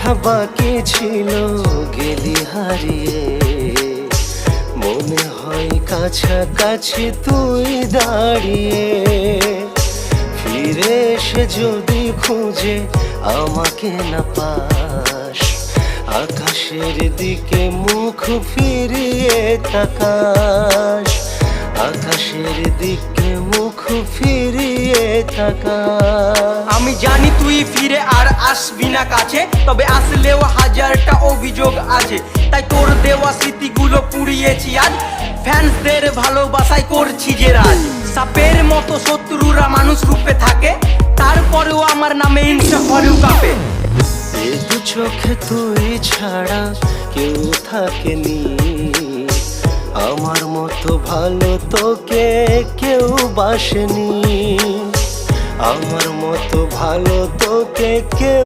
কথা বাকি ছিল গেলি হারিয়ে, মনে হয় কাছাকাছি তুই দাঁড়িয়ে। ফিরে এসে যদি খুঁজে আমাকে না পাস, আকাশের দিকে মুখ ফিরিয়ে তাকাস, আকাশের দিকে মুখ ফিরিয়ে তাকাস। আমি জানি তুই ফিরে আর আসবি না কাছে, তবে আসলেও হাজারটা অভিযোগ আছে। তাই তোর দেওয়া স্মৃতিগুলো পুড়িয়েছি আজ, ফ্যান্সদের ভালোবাসায় করছি যে রাজ। সাপের মতো শত্রুরা মানুষ রূপে থাকে, তারপরেও আমার নামে হিংসা করেও কাঁপে। এ দু চোখে তুই ছাড়া কেউ থাকেনি, আমার মতো ভালো তোকে কেউ বাসেনি, আমার মতো ভালো তোকে কেউ